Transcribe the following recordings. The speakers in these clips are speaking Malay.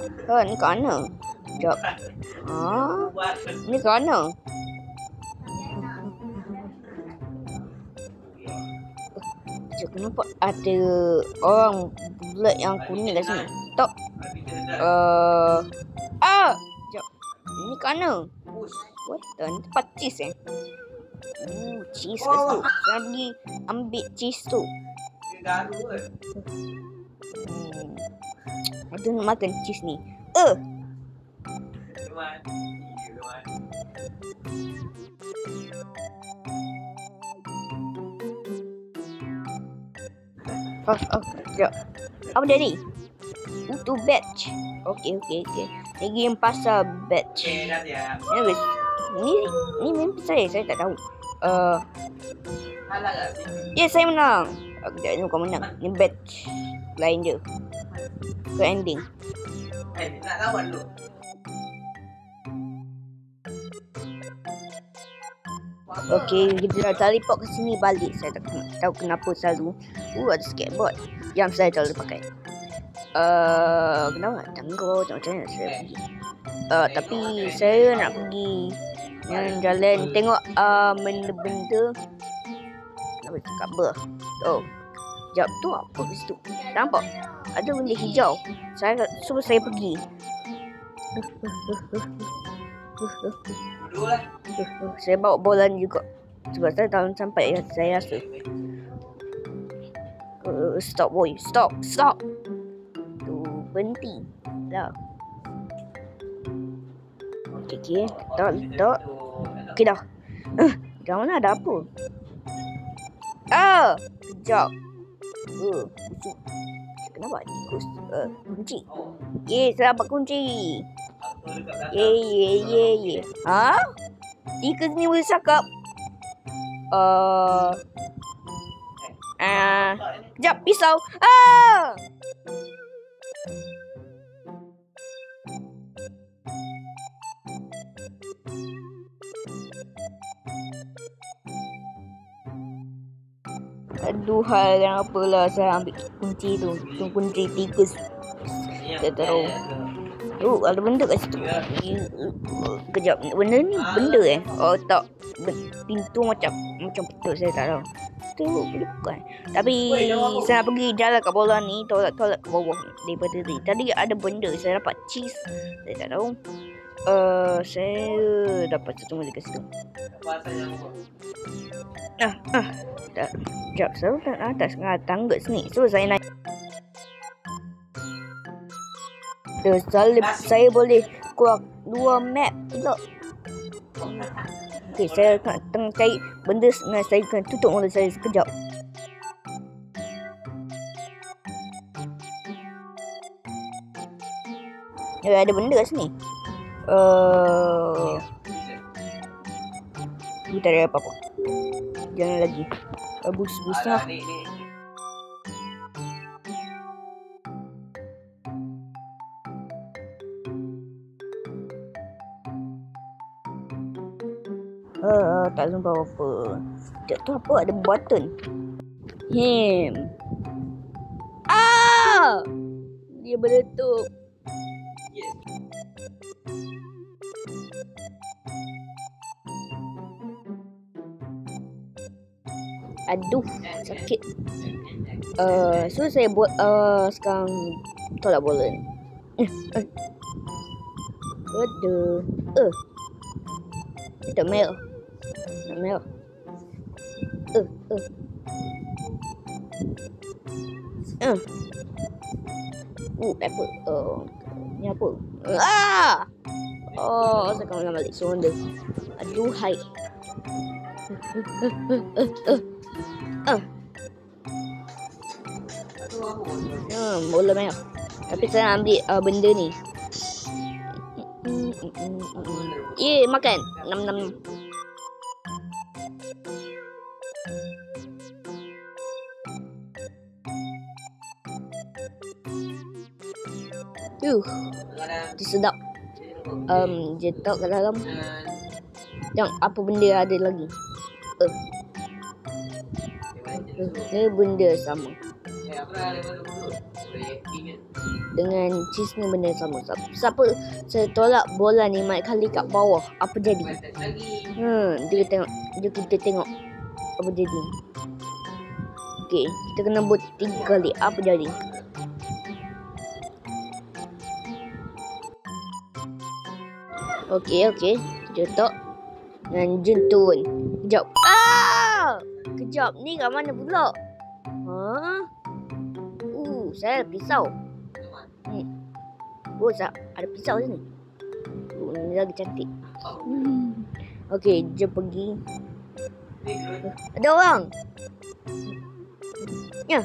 Ni kat mana? Sekejap. Ni kat mana? Sekejap, kenapa ada orang bulat yang kuning kat sini? Tak. Sekejap. Ni kat mana? Weh, ni tempat cheese cheese kat situ. Saya pergi ambil cheese tu. Ada nak makan cheese ni. Sekejap. Apa dia ni? Untuk batch. Okey. Lagi yang pasal batch. Anyways, ni mimpi saya tak tahu. Ya, saya menang. Sekejap, ni bukan menang. Ni batch lain je. Ke ending. Nak lawan dulu. Okey, kita dah teleport ke sini balik. Saya tak tahu kenapa selalu ada skateboard yang saya selalu pakai. Kenapa? Tangguh macam mana saya pergi. Tapi saya nak pergi yang jalan tengok benda-benda. Kenapa cakap ber? Sekejap tu apa di situ? Nampak? Ada benda hijau. Saya pergi. Saya bawa bola ni juga. Sebab saya tak sampai saya rasa. Stop boy. Stop. Tu berhenti. Dah. Okey. Tak. Okey dah. Dah mana ada apa? Sekejap. Busuk. Kenapa tikus? Kunci. Saya dapat kunci. Ye. Tikus ni boleh cakap. Sekejap, pisau. Aduh, apalah saya ambil kunci tu. Kunci tikus. Saya tahu. Ada benda kat situ. Kejap, benda ni benda tak. Pintu macam betul saya tak tahu. Tu boleh bukan. Tapi saya nak pergi jalan kat bola ni, tolak ke bawah daripada tadi ada benda saya dapat cheese. Saya tak tahu. Saya dapat satu benda kat situ. Sekejap, saya tak atas tangga sini. So saya naik. Saya boleh keluar 2 map pula. Okey, saya tengah cari benda. Saya akan tutup mulut saya sekejap. Ada benda kat sini. Tak ada apa-apa. Jangan lagi. Bus-busnya. Tak nampak apa. Tak tahu apa ada button. Dia meletup. Aduh, sakit. So saya buat sekarang tolak bola ni. Tak merah. Pepper. Ni apa? Saya akan ulang balik sonda. Aduhai. Bola merah. Tapi saya ambil benda ni. Makan. Nam. Dia sedap. Dia tak kat dalam. Tengok apa benda ada lagi. Ni benda sama. dengan cheese ni benda sama. Siapa saya tolak bola ni banyak kali kat bawah, apa jadi? Kita tengok apa jadi. Okey, kita kena buat 3 kali. Apa jadi? Okey. Jotok. Dan Jun turun. Kejap. Kejap, ni kat mana pula? Saya ada pisau. Ada pisau sini. Ini lagi cantik. Okey, jom pergi. Ada orang. Ya.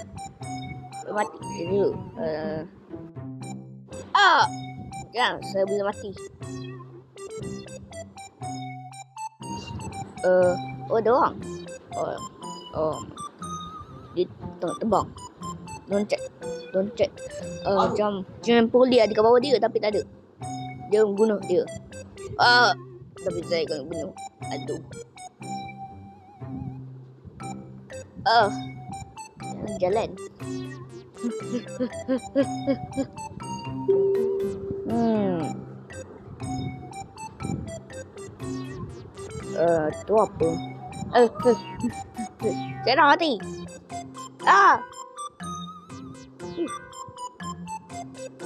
Mati dulu. Jangan, saya boleh mati. Ada orang. Dia tengah terbang. Loncet. Jangan poli ada kat bawah dia tapi tak ada. Dia bunuh dia. Tapi saya kena bunuh. Aduh. Jalan. Tu apa? Saya dah mati.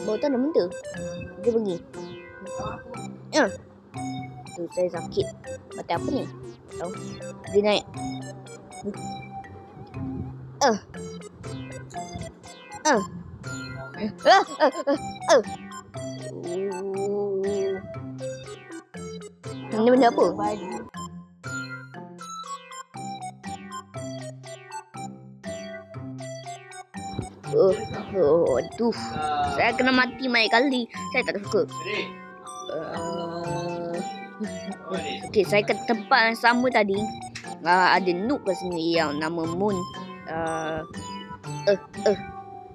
Bau tak ada benda. Dia pergi. Tu saya sakit. Mati apa ni? Tahu. Dia naik. Ini benda apa? Aduh. Saya kena mati banyak kali. Saya tak suka. Okey, saya ke tempat yang sama tadi. Ada noob kat sini yang nama Moon.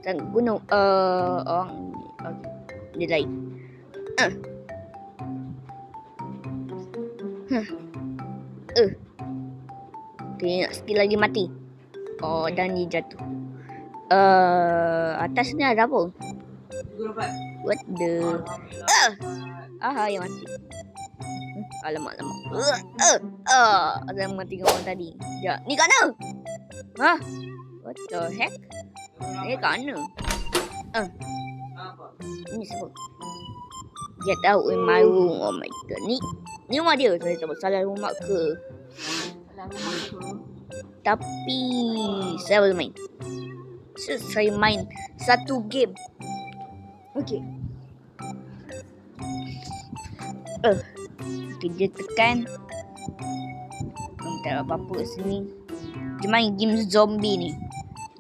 Dan gunung orang dia lain. Okey, sekali lagi mati. Dan dia jatuh. Atas ni ada apa? What the? Yang mati. Alamak. Ada yang mati dengan orang tadi. Sekejap. Ni kat mana? What the heck? Ni kat mana? Ni siapa? Get out in my room. Oh my god. Ni rumah dia. Saya tak salah rumah ke? Tapi saya boleh main. Saya main satu game. Okey. Dia tekan. Tak ada apa-apa kat sini. Dia main game zombie ni.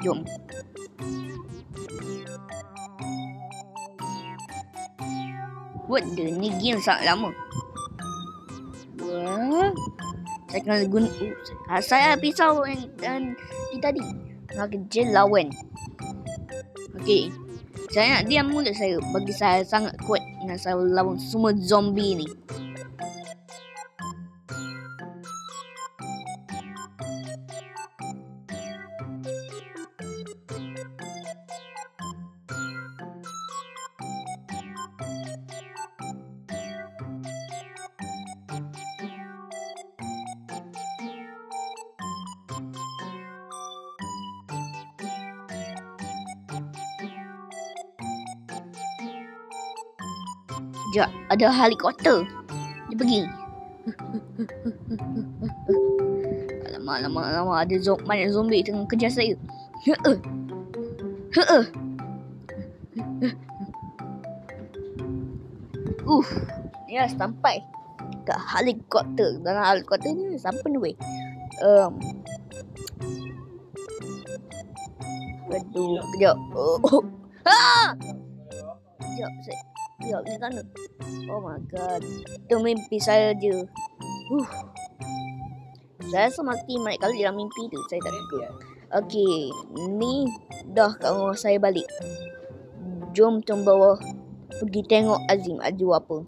Jom. What the? Ni game sangat lama. Saya kena guna. Saya pisau yang tadi. Nak kerja lawan. Okey. Saya nak diam mulut saya. Bagi saya sangat kuat nak saya lawan semua zombie ni. Sekejap, ada helikopter. Dia pergi. Alamak. Ada banyak zombie tengah kejar saya. Ya, sampai ke helikopter. Dalam helikopter ni sampai ni weh. Aduh, kejap. Kejap, ni kan. Oh my god. Itu mimpi saya je. Saya rasa mati banyak kali dalam mimpi tu. Saya tak suka. Okey, ni dah kat rumah saya balik. Jom turun bawah pergi tengok Azim. Aju apa.